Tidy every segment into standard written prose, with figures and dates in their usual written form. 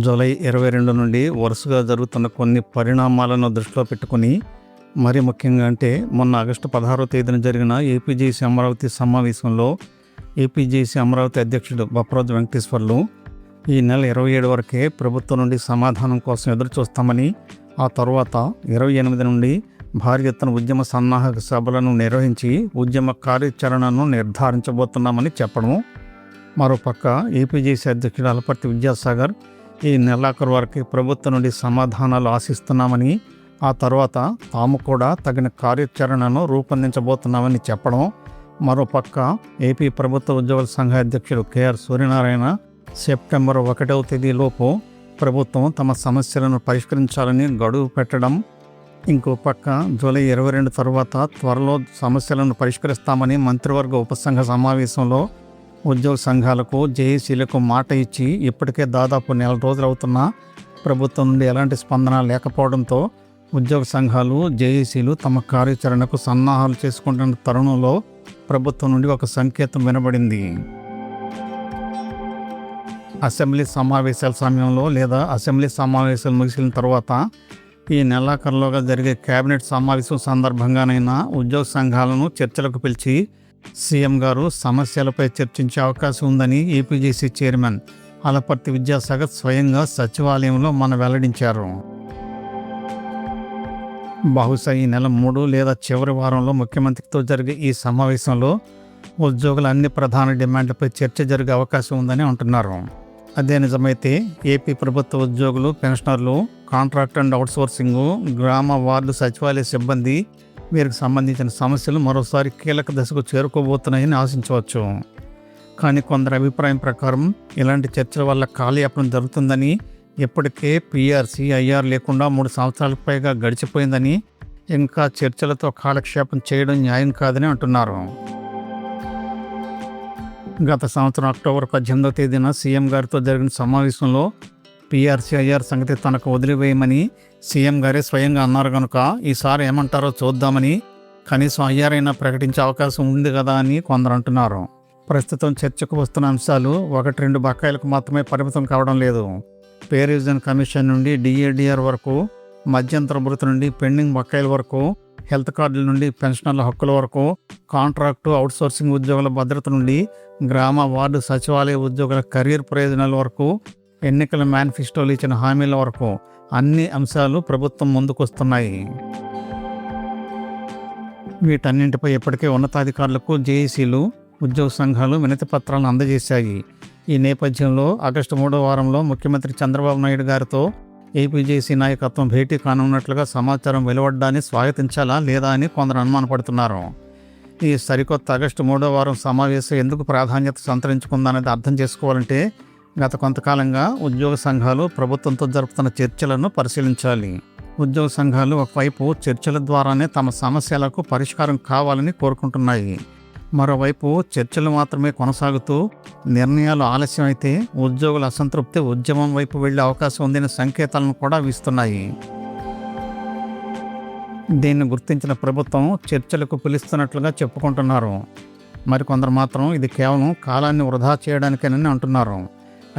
July 22 నుండి వరుసగా జరుగుతున్న కొన్ని పరిణామాలను దృష్టిలో పెట్టుకుని, మరీ ముఖ్యంగా అంటే మొన్న ఆగస్టు 16వ తేదీన జరిగిన ఏపీజేసీ అమరావతి సమావేశంలో ఏపీజేసీ అమరావతి అధ్యక్షుడు బొప్పరాజు వెంకటేశ్వర్లు ఈ నెల 27 వరకే ప్రభుత్వం నుండి సమాధానం కోసం ఎదురు చూస్తామని, ఆ తర్వాత 28 నుండి భారీ ఎత్తున ఉద్యమ సన్నాహక సభలను నిర్వహించి ఉద్యమ కార్యాచరణను నిర్ధారించబోతున్నామని చెప్పడం. మరోపక్క ఏపీజేసీ అధ్యక్షుడు అలపర్తి విద్యాసాగర్ ఈ నెలాఖరు వరకు ప్రభుత్వం నుండి సమాధానాలు ఆశిస్తున్నామని, ఆ తర్వాత తాము కూడా తగిన కార్యాచరణను రూపొందించబోతున్నామని చెప్పడం. మరోపక్క ఏపీ ప్రభుత్వ ఉద్యోగుల సంఘ అధ్యక్షుడు కేఆర్ సూర్యనారాయణ సెప్టెంబర్ 1వ తేదీలోపు ప్రభుత్వం తమ సమస్యలను పరిష్కరించాలని గడువు పెట్టడం. ఇంకో పక్క జూలై 22 తర్వాత త్వరలో సమస్యలను పరిష్కరిస్తామని మంత్రివర్గ ఉపసంఘ సమావేశంలో ఉద్యోగ సంఘాలకు, జేఏసీలకు మాట ఇచ్చి ఇప్పటికే దాదాపు నెల రోజులు అవుతున్నా ప్రభుత్వం నుండి ఎలాంటి స్పందన లేకపోవడంతో ఉద్యోగ సంఘాలు, జేఏసీలు తమ కార్యాచరణకు సన్నాహాలు చేసుకుంటున్న తరుణంలో ప్రభుత్వం నుండి ఒక సంకేతం వినబడింది. అసెంబ్లీ సమావేశాల సమయంలో లేదా అసెంబ్లీ సమావేశాలు ముగిసిన తర్వాత ఈ నెలాఖరులోగా జరిగే కేబినెట్ సమావేశం సందర్భంగానైనా ఉద్యోగ సంఘాలను చర్చలకు పిలిచి సీఎం గారు సమస్యలపై చర్చించే అవకాశం ఉందని ఏపీజేసీ చైర్మన్ అలపర్తి విద్యాసాగర్ స్వయంగా సచివాలయంలో వెల్లడించారు. బహుశా ఈ నెల 3 లేదా చివరి వారంలో ముఖ్యమంత్రితో జరిగే ఈ సమావేశంలో ఉద్యోగుల అన్ని ప్రధాన డిమాండ్లపై చర్చ జరిగే అవకాశం ఉందని అంటున్నారు. అదే నిజమైతే ఏపీ ప్రభుత్వ ఉద్యోగులు, పెన్షనర్లు, కాంట్రాక్ట్ అండ్ అవుట్సోర్సింగ్, గ్రామ వార్డు సచివాలయ సిబ్బంది వీరికి సంబంధించిన సమస్యలు మరోసారి కీలక దశకు చేరుకోబోతున్నాయని ఆశించవచ్చు. కానీ కొందరి అభిప్రాయం ప్రకారం ఇలాంటి చర్చల వల్ల కాలయాపన జరుగుతుందని, ఇప్పటికే పీఆర్సీ, ఐఆర్ లేకుండా 3 సంవత్సరాలకు పైగా గడిచిపోయిందని, ఇంకా చర్చలతో కాలక్షేపం చేయడం న్యాయం కాదని అంటున్నారు. గత సంవత్సరం అక్టోబర్ 18వ తేదీన సీఎం గారితో జరిగిన సమావేశంలో పీఆర్సీ, ఐఆర్ సంగతి తనకు వదిలివేయమని సీఎం గారే స్వయంగా అన్నారు కనుక ఈసారి ఏమంటారో చూద్దామని, కనీసం ఐఆర్ అయినా ప్రకటించే అవకాశం ఉంది కదా అని కొందరు అంటున్నారు. ప్రస్తుతం చర్చకు వస్తున్న అంశాలు 1-2 బకాయిలకు మాత్రమే పరిమితం కావడం లేదు. పే రివిజన్ కమిషన్ నుండి డిఏడిఆర్ వరకు, మధ్యంతర భృతి నుండి పెండింగ్ బకాయిల వరకు, హెల్త్ కార్డుల నుండి పెన్షనర్ల హక్కుల వరకు, కాంట్రాక్టు, అవుట్సోర్సింగ్ ఉద్యోగుల భద్రత నుండి గ్రామ వార్డు సచివాలయ ఉద్యోగుల కెరీర్ ప్రయోజనాల వరకు, ఎన్నికల మేనిఫెస్టోలు ఇచ్చిన హామీల వరకు అన్ని అంశాలు ప్రభుత్వం ముందుకొస్తున్నాయి. వీటన్నింటిపై ఇప్పటికే ఉన్నతాధికారులకు జేఏసీలు, ఉద్యోగ సంఘాలు వినతి పత్రాలను అందజేశాయి. ఈ నేపథ్యంలో ఆగస్టు 3వ వారంలో ముఖ్యమంత్రి చంద్రబాబు నాయుడు గారితో ఏపీజేసీ నాయకత్వం భేటీ కానున్నట్లుగా సమాచారం వెలువడ్డాన్ని స్వాగతించాలా లేదా అని కొందరు అనుమానపడుతున్నారు. ఈ సరికొత్త ఆగస్టు 3వ వారం సమావేశం ఎందుకు ప్రాధాన్యత సంతరించుకుందనేది అర్థం చేసుకోవాలంటే గత కొంతకాలంగా ఉద్యోగ సంఘాలు ప్రభుత్వంతో జరుపుతున్న చర్చలను పరిశీలించాలి. ఉద్యోగ సంఘాలు ఒకవైపు చర్చల ద్వారానే తమ సమస్యలకు పరిష్కారం కావాలని కోరుకుంటున్నాయి. మరోవైపు చర్చలు మాత్రమే కొనసాగుతూ నిర్ణయాలు ఆలస్యం అయితే ఉద్యోగుల అసంతృప్తి ఉద్యమం వైపు వెళ్లే అవకాశం ఉందనే సంకేతాలను కూడా ఇస్తున్నాయి. దీన్ని గుర్తించిన ప్రభుత్వం చర్చలకు పిలుస్తున్నట్లుగా చెప్పుకుంటున్నారు. మరికొందరు మాత్రం ఇది కేవలం కాలాన్ని వృధా చేయడానికేనని అంటున్నారు.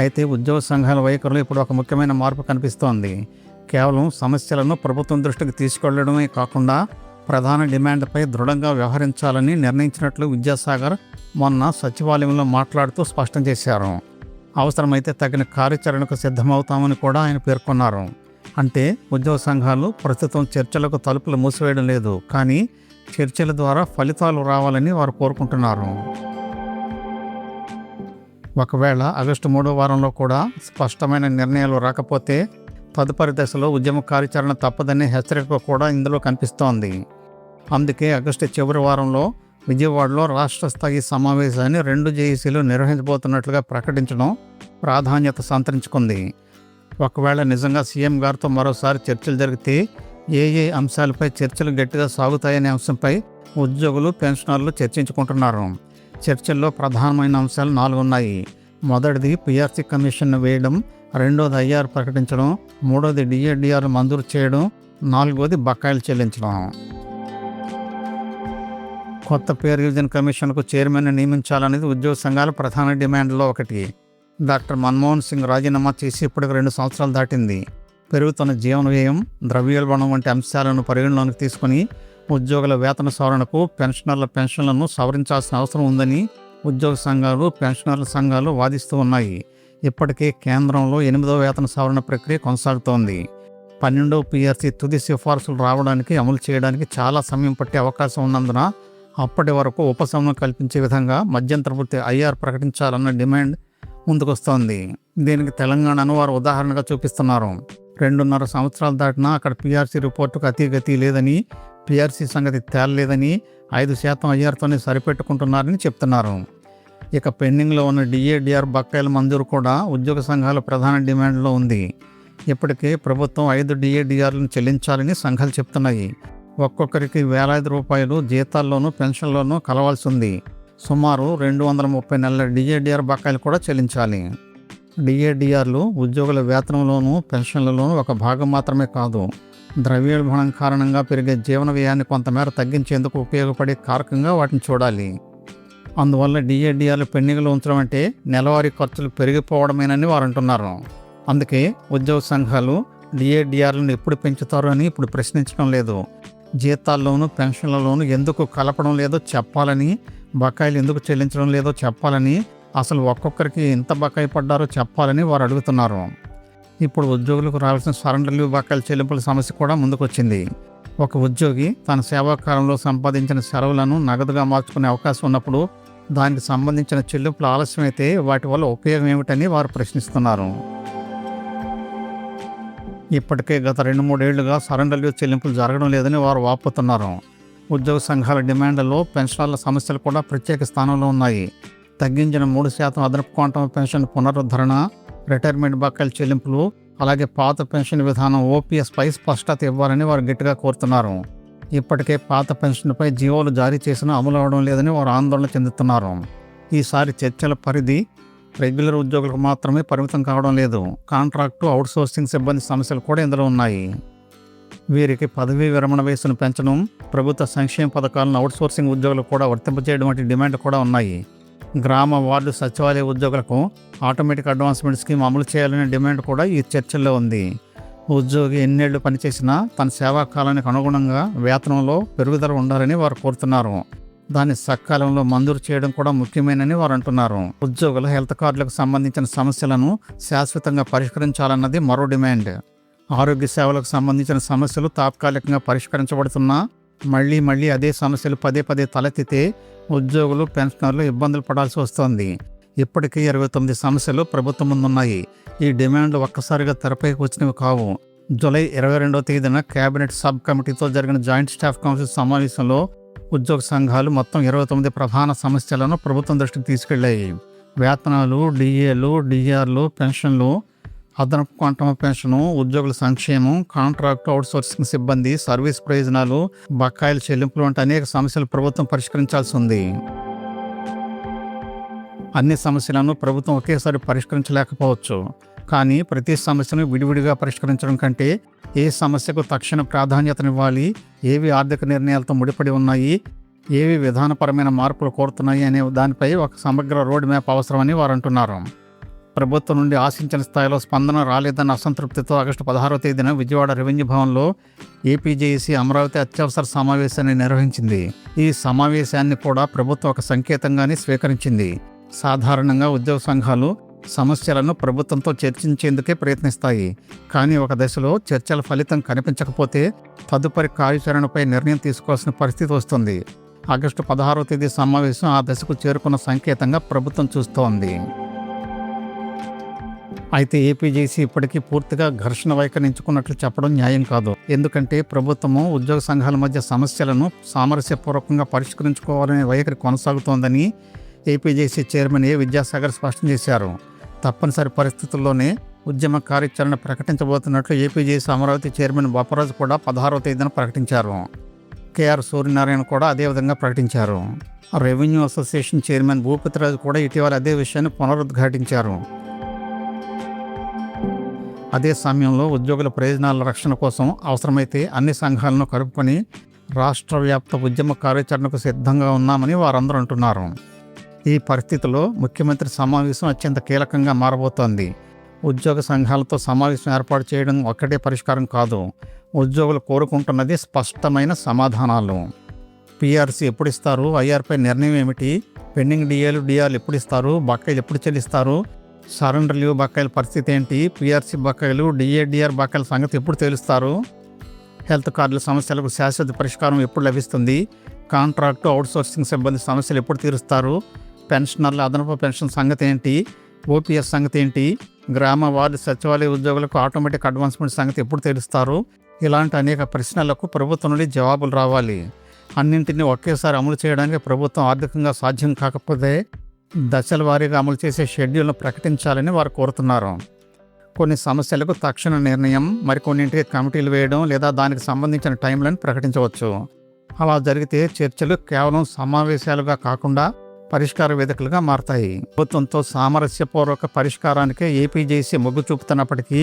అయితే ఉద్యోగ సంఘాల వైఖరిలో ఇప్పుడు ఒక ముఖ్యమైన మార్పు కనిపిస్తోంది. కేవలం సమస్యలను ప్రభుత్వం దృష్టికి తీసుకెళ్లడమే కాకుండా ప్రధాన డిమాండ్పై దృఢంగా వ్యవహరించాలని నిర్ణయించినట్లు విద్యాసాగర్ మొన్న సచివాలయంలో మాట్లాడుతూ స్పష్టం చేశారు. అవసరమైతే తగిన కార్యాచరణకు సిద్ధమవుతామని కూడా ఆయన పేర్కొన్నారు. అంటే ఉద్యోగ సంఘాలు ప్రస్తుతం చర్చలకు తలుపులు మూసివేయడం లేదు, కానీ చర్చల ద్వారా ఫలితాలు రావాలని వారు కోరుకుంటున్నారు. ఒకవేళ ఆగస్టు 3వ వారంలో కూడా స్పష్టమైన నిర్ణయాలు రాకపోతే తదుపరి దశలో ఉద్యమ కార్యాచరణ తప్పదనే హెచ్చరిక కూడా ఇందులో కనిపిస్తోంది. అందుకే ఆగస్టు చివరి వారంలో విజయవాడలో రాష్ట్ర స్థాయి సమావేశాన్ని 2 జేఏసీలు నిర్వహించబోతున్నట్లుగా ప్రకటించడం ప్రాధాన్యత సంతరించుకుంది. ఒకవేళ నిజంగా సీఎం గారితో మరోసారి చర్చలు జరిగితే ఏ అంశాలపై చర్చలు గట్టిగా సాగుతాయనే అంశంపై ఉద్యోగులు, పెన్షనర్లు చర్చించుకుంటున్నారు. చర్చల్లో ప్రధానమైన అంశాలు 4 ఉన్నాయి. మొదటిది పీఆర్సీ కమిషన్ వేయడం, రెండోది ఐఆర్ ప్రకటించడం, మూడోది డిఏడిఆర్ మంజూరు చేయడం, నాలుగోది బకాయిలు చెల్లించడం. కొత్త పే రివిజన్ కమిషన్కు చైర్మన్ నియమించాలనేది ఉద్యోగ సంఘాల ప్రధాన డిమాండ్లో ఒకటి. డాక్టర్ మన్మోహన్ సింగ్ రాజీనామా చేసి ఇప్పటికి 2 సంవత్సరాలు దాటింది. పెరుగుతున్న జీవన వ్యయం, ద్రవ్యోల్బణం వంటి అంశాలను పరిగణలోకి తీసుకుని ఉద్యోగుల వేతన సవరణకు పెన్షనర్ల పెన్షన్లను సవరించాల్సిన అవసరం ఉందని ఉద్యోగ సంఘాలు, పెన్షనర్ల సంఘాలు వాదిస్తూ ఉన్నాయి. ఇప్పటికే కేంద్రంలో 8వ వేతన సవరణ ప్రక్రియ కొనసాగుతోంది. 12వ పిఆర్సీ తుది సిఫార్సులు రావడానికి, అమలు చేయడానికి చాలా సమయం పట్టే అవకాశం ఉన్నందున అప్పటి వరకు ఉపశమనం కల్పించే విధంగా మధ్యంతర్వర్తి ఐఆర్ ప్రకటించాలన్న డిమాండ్ ముందుకొస్తోంది. దీనికి తెలంగాణను వారు ఉదాహరణగా చూపిస్తున్నారు. 2.5 సంవత్సరాలు దాటినా అక్కడ పిఆర్సీ రిపోర్టుకు అతీగతి లేదని, పిఆర్సీ సంగతి తేలలేదని, 5% ఐఆర్తోనే సరిపెట్టుకుంటున్నారని చెప్తున్నారు. ఇక పెండింగ్లో ఉన్న డిఏడిఆర్ బకాయిల మంజూరు కూడా ఉద్యోగ సంఘాల ప్రధాన డిమాండ్లో ఉంది. ఇప్పటికే ప్రభుత్వం 5 డిఏడిఆర్లను చెల్లించాలని సంఘాలు చెప్తున్నాయి. ఒక్కొక్కరికి వేలాది రూపాయలు జీతాల్లోనూ పెన్షన్లోనూ కలవాల్సి ఉంది. సుమారు 230 నెలల డిఏడిఆర్ బకాయిలు కూడా చెల్లించాలి. డిఏడిఆర్లు ఉద్యోగుల వేతనంలోనూ పెన్షన్లలోనూ ఒక భాగం మాత్రమే కాదు, ద్రవ్యోల్బణం కారణంగా పెరిగే జీవన వ్యయాన్ని కొంతమేర తగ్గించేందుకు ఉపయోగపడే కారకంగా వాటిని చూడాలి. అందువల్ల డిఏడిఆర్లు పెండింగ్లో ఉంచడం అంటే నెలవారీ ఖర్చులు పెరిగిపోవడమేనని వారు అంటున్నారు. అందుకే ఉద్యోగ సంఘాలు డిఏడిఆర్లను ఎప్పుడు పెంచుతారు అని ఇప్పుడు ప్రశ్నించడం లేదు. జీతాల్లోనూ పెన్షన్లలోనూ ఎందుకు కలపడం లేదో చెప్పాలని, బకాయిలు ఎందుకు చెల్లించడం లేదో చెప్పాలని, అసలు ఒక్కొక్కరికి ఎంత బకాయి పడ్డారో చెప్పాలని వారు అడుగుతున్నారు. ఇప్పుడు ఉద్యోగులకు రావాల్సిన సరెండర్ లీవ్ బకాయిల చెల్లింపుల సమస్య కూడా ముందుకొచ్చింది. ఒక ఉద్యోగి తన సేవాకాలంలో సంపాదించిన సెలవులను నగదుగా మార్చుకునే అవకాశం ఉన్నప్పుడు దానికి సంబంధించిన చెల్లింపులు ఆలస్యమైతే వాటి వల్ల ఉపయోగం ఏమిటని వారు ప్రశ్నిస్తున్నారు. ఇప్పటికే గత 2-3 ఏళ్లుగా సరెండర్ లీవ్ చెల్లింపులు జరగడం లేదని వారు వాపోతున్నారు. ఉద్యోగ సంఘాల డిమాండ్లలో పెన్షనర్ల సమస్యలు కూడా ప్రత్యేక స్థానంలో ఉన్నాయి. తగ్గించిన 3% అదనపు క్వాంటం పెన్షన్ పునరుద్ధరణ, రిటైర్మెంట్ బకాయిల చెల్లింపులు, అలాగే పాత పెన్షన్ విధానం ఓపీఎస్ పై స్పష్టత ఇవ్వాలని వారు గట్టిగా కోరుతున్నారు. ఇప్పటికే పాత పెన్షన్పై జీవోలు జారీ చేసినా అమలు అవడం లేదని వారు ఆందోళన చెందుతున్నారు. ఈసారి చర్చల పరిధి రెగ్యులర్ ఉద్యోగులకు మాత్రమే పరిమితం కావడం లేదు. కాంట్రాక్టు, అవుట్సోర్సింగ్ సిబ్బంది సమస్యలు కూడా ఇందులో ఉన్నాయి. వీరికి పదవీ విరమణ వయసును పెంచడం, ప్రభుత్వ సంక్షేమ పథకాలను అవుట్సోర్సింగ్ ఉద్యోగులకు కూడా వర్తింపజేయడం వంటి డిమాండ్ కూడా ఉన్నాయి. గ్రామ, వార్డు, సచివాలయ ఉద్యోగులకు ఆటోమేటిక్ అడ్వాన్స్మెంట్ స్కీమ్ అమలు చేయాలనే డిమాండ్ కూడా ఈ చర్చల్లో ఉంది. ఉద్యోగి ఎన్నేళ్లు పనిచేసినా తన సేవా కాలానికి అనుగుణంగా వేతనంలో పెరుగుదల ఉండాలని వారు కోరుతున్నారు. దాన్ని సకాలంలో మంజూరు చేయడం కూడా ముఖ్యమేనని వారు అంటున్నారు. ఉద్యోగుల హెల్త్ కార్డులకు సంబంధించిన సమస్యలను శాశ్వతంగా పరిష్కరించాలన్నది మరో డిమాండ్. ఆరోగ్య సేవలకు సంబంధించిన సమస్యలు తాత్కాలికంగా పరిష్కరించబడుతున్నా మళ్ళీ అదే సమస్యలు పదే తలెత్తితే ఉద్యోగులు, పెన్షనర్లు ఇబ్బందులు పడాల్సి వస్తోంది. ఇప్పటికీ 29 సమస్యలు ప్రభుత్వం ముందున్నాయి. ఈ డిమాండ్లు ఒక్కసారిగా తెరపైకి వచ్చినవి కావు. జూలై 22వ తేదీన కేబినెట్ సబ్ కమిటీతో జరిగిన జాయింట్ స్టాఫ్ కౌన్సిల్ సమావేశంలో ఉద్యోగ సంఘాలు మొత్తం 29 ప్రధాన సమస్యలను ప్రభుత్వం దృష్టికి తీసుకెళ్లాయి. వేతనాలు, డిఏలు, డిఆర్లు, పెన్షన్లు, అదనపు క్వాంటం పెన్షను, ఉద్యోగుల సంక్షేమం, కాంట్రాక్టు, అవుట్సోర్సింగ్ సిబ్బంది, సర్వీస్ ప్రయోజనాలు, బకాయిల చెల్లింపులు వంటి అనేక సమస్యలు ప్రభుత్వం పరిష్కరించాల్సి ఉంది. అన్ని సమస్యలను ప్రభుత్వం ఒకేసారి పరిష్కరించలేకపోవచ్చు. కానీ ప్రతి సమస్యను విడివిడిగా పరిష్కరించడం కంటే ఏ సమస్యకు తక్షణ ప్రాధాన్యతనివ్వాలి, ఏవి ఆర్థిక నిర్ణయాలతో ముడిపడి ఉన్నాయి, ఏవి విధానపరమైన మార్పులు కోరుతున్నాయి అనే దానిపై ఒక సమగ్ర రోడ్ మ్యాప్ అవసరమని వారు అంటున్నారు. ప్రభుత్వం నుండి ఆశించిన స్థాయిలో స్పందన రాలేదన్న అసంతృప్తితో ఆగస్టు 16వ తేదీన విజయవాడ రెవెన్యూ భవన్లో ఏపీజేఏసీ అమరావతి అత్యవసర సమావేశాన్ని నిర్వహించింది. ఈ సమావేశాన్ని కూడా ప్రభుత్వం ఒక సంకేతంగానే స్వీకరించింది. సాధారణంగా ఉద్యోగ సంఘాలు సమస్యలను ప్రభుత్వంతో చర్చించేందుకే ప్రయత్నిస్తాయి. కానీ ఒక దశలో చర్చల ఫలితం కనిపించకపోతే తదుపరి కార్యాచరణపై నిర్ణయం తీసుకోవాల్సిన పరిస్థితి వస్తుంది. ఆగస్టు 16వ తేదీ సమావేశం ఆ దశకు చేరుకున్న సంకేతంగా ప్రభుత్వం చూస్తోంది. అయితే ఏపీజేసీ ఇప్పటికీ పూర్తిగా ఘర్షణ వైఖరించుకున్నట్లు చెప్పడం న్యాయం కాదు. ఎందుకంటే ప్రభుత్వము ఉద్యోగ సంఘాల మధ్య సమస్యలను సామరస్యపూర్వకంగా పరిష్కరించుకోవాలనే వైఖరి కొనసాగుతోందని ఏపీజేసీ చైర్మన్ ఏ విద్యాసాగర్ స్పష్టం చేశారు. తప్పనిసరి పరిస్థితుల్లోనే ఉద్యమ కార్యాచరణ ప్రకటించబోతున్నట్లు ఏపీజేసీ అమరావతి చైర్మన్ బొప్పరాజు కూడా 16వ తేదీన ప్రకటించారు. కేఆర్ సూర్యనారాయణ కూడా అదేవిధంగా ప్రకటించారు. రెవెన్యూ అసోసియేషన్ చైర్మన్ భూపతిరాజు కూడా ఇటీవల అదే విషయాన్ని పునరుద్ఘాటించారు. అదే సమయంలో ఉద్యోగుల ప్రయోజనాల రక్షణ కోసం అవసరమైతే అన్ని సంఘాలను కలుపుకొని రాష్ట్ర వ్యాప్త ఉద్యమ కార్యాచరణకు సిద్ధంగా ఉన్నామని వారందరూ అంటున్నారు. ఈ పరిస్థితిలో ముఖ్యమంత్రి సమావేశం అత్యంత కీలకంగా మారబోతోంది. ఉద్యోగ సంఘాలతో సమావేశం ఏర్పాటు చేయడం ఒక్కటే పరిష్కారం కాదు. ఉద్యోగులు కోరుకుంటున్నది స్పష్టమైన సమాధానాలు. పీఆర్సీ ఎప్పుడు ఇస్తారు, ఐఆర్పై నిర్ణయం ఏమిటి, పెండింగ్ డిఆర్లు ఎప్పుడు ఇస్తారు, బకాయిలు ఎప్పుడు చెల్లిస్తారు, సరెండర్ లీవ్ బకాయిల పరిస్థితి ఏంటి, పీఆర్సీ బకాయిలు, డిఆర్ బకాయిల సంగతి ఎప్పుడు తెలుస్తారు, హెల్త్ కార్డుల సమస్యలకు శాశ్వత పరిష్కారం ఎప్పుడు లభిస్తుంది, కాంట్రాక్టు అవుట్సోర్సింగ్ సిబ్బంది సమస్యలు ఎప్పుడు తీరుస్తారు, పెన్షనర్ల అదనపు పెన్షన్ సంగతి ఏంటి, ఓపీఎస్ సంగతి ఏంటి, గ్రామ వార్డు సచివాలయ ఉద్యోగులకు ఆటోమేటిక్ అడ్వాన్స్మెంట్ సంగతి ఎప్పుడు తెలుస్తారు. ఇలాంటి అనేక ప్రశ్నలకు ప్రభుత్వం నుండి జవాబులు రావాలి. అన్నింటినీ ఒకేసారి అమలు చేయడానికి ప్రభుత్వం ఆర్థికంగా సాధ్యం కాకపోతే దశల వారీగా అమలు చేసే షెడ్యూల్ను ప్రకటించాలని వారు కోరుతున్నారు. కొన్ని సమస్యలకు తక్షణ నిర్ణయం, మరికొన్నింటికి కమిటీలు వేయడం లేదా దానికి సంబంధించిన టైంలను ప్రకటించవచ్చు. అలా జరిగితే చర్చలు కేవలం సమావేశాలుగా కాకుండా పరిష్కార వేదికలుగా మారతాయి. ప్రభుత్వంతో సామరస్యపూర్వక పరిష్కారానికే ఏపీజేసీ మొగ్గు చూపుతున్నప్పటికీ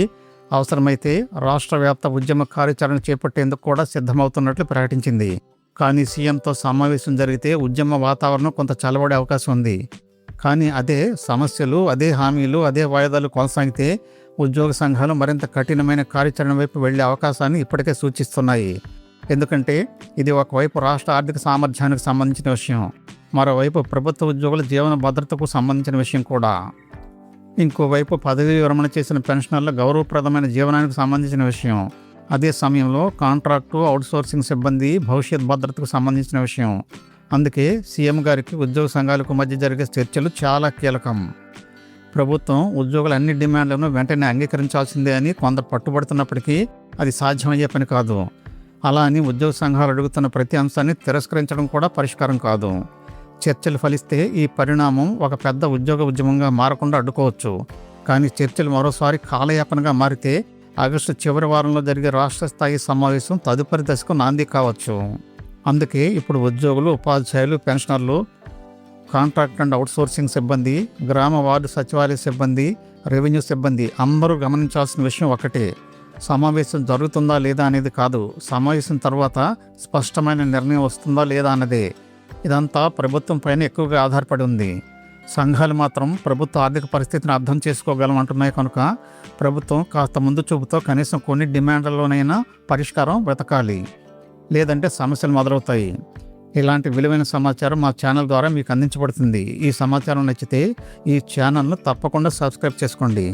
అవసరమైతే రాష్ట్ర వ్యాప్త ఉద్యమ కార్యాచరణ చేపట్టేందుకు కూడా సిద్ధమవుతున్నట్లు ప్రకటించింది. కానీ సీఎంతో సమావేశం జరిగితే ఉద్యమ వాతావరణం కొంత చల్లబడే అవకాశం ఉంది. కానీ అదే సమస్యలు, అదే హామీలు, అదే వాయిదాలు కొనసాగితే ఉద్యోగ సంఘాలు మరింత కఠినమైన కార్యాచరణ వైపు వెళ్లే అవకాశాన్ని ఇప్పటికే సూచిస్తున్నాయి. ఎందుకంటే ఇది ఒకవైపు రాష్ట్ర ఆర్థిక సామర్థ్యానికి సంబంధించిన విషయం, మరోవైపు ప్రభుత్వ ఉద్యోగుల జీవన భద్రతకు సంబంధించిన విషయం కూడా. ఇంకోవైపు పదవీ విరమణ చేసిన పెన్షనర్ల గౌరవప్రదమైన జీవనానికి సంబంధించిన విషయం. అదే సమయంలో కాంట్రాక్టు అవుట్సోర్సింగ్ సిబ్బంది భవిష్యత్ భద్రతకు సంబంధించిన విషయం. అందుకే సీఎం గారికి ఉద్యోగ సంఘాలకు మధ్య జరిగే చర్చలు చాలా కీలకం. ప్రభుత్వం ఉద్యోగుల అన్ని డిమాండ్లను వెంటనే అంగీకరించాల్సిందే అని కొందరు పట్టుబడుతున్నప్పటికీ అది సాధ్యమయ్యే పని కాదు. అలా అని ఉద్యోగ సంఘాలు అడుగుతున్న ప్రతి అంశాన్ని తిరస్కరించడం కూడా పరిష్కారం కాదు. చర్చలు ఫలిస్తే ఈ పరిణామం ఒక పెద్ద ఉద్యోగ ఉద్యమంగా మారకుండా అడ్డుకోవచ్చు. కానీ చర్చలు మరోసారి కాలయాపనగా మారితే ఆగస్టు చివరి వారంలో జరిగే రాష్ట్ర స్థాయి సమావేశం తదుపరి దశకు నాంది కావచ్చు. అందుకే ఇప్పుడు ఉద్యోగులు, ఉపాధ్యాయులు, పెన్షనర్లు, కాంట్రాక్ట్ అండ్ అవుట్సోర్సింగ్ సిబ్బంది, గ్రామ వార్డు సచివాలయ సిబ్బంది, రెవెన్యూ సిబ్బంది అందరూ గమనించాల్సిన విషయం ఒకటే. సమావేశం జరుగుతుందా లేదా అనేది కాదు, సమావేశం తర్వాత స్పష్టమైన నిర్ణయం వస్తుందా లేదా అన్నదే. ఇదంతా ప్రభుత్వం పైన ఎక్కువగా ఆధారపడి ఉంది. సంఘాలు మాత్రం ప్రభుత్వ ఆర్థిక పరిస్థితిని అర్థం చేసుకోగలం అంటున్నాయి కనుక ప్రభుత్వం కాస్త ముందు చూపుతో కనీసం కొన్ని డిమాండ్లలోనైనా పరిష్కారం వెతకాలి. లేదంటే సమస్యలు మొదలవుతాయి. ఇలాంటి విలువైన సమాచారం మా ఛానల్ ద్వారా మీకు అందించబడుతుంది. ఈ సమాచారం నచ్చితే ఈ ఛానల్ను తప్పకుండా సబ్స్క్రైబ్ చేసుకోండి.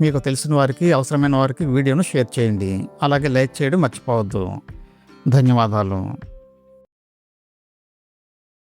మీకు తెలిసిన వారికి, అవసరమైన వారికి వీడియోను షేర్ చేయండి. అలాగే లైక్ చేయడం మర్చిపోవద్దు. ధన్యవాదాలు.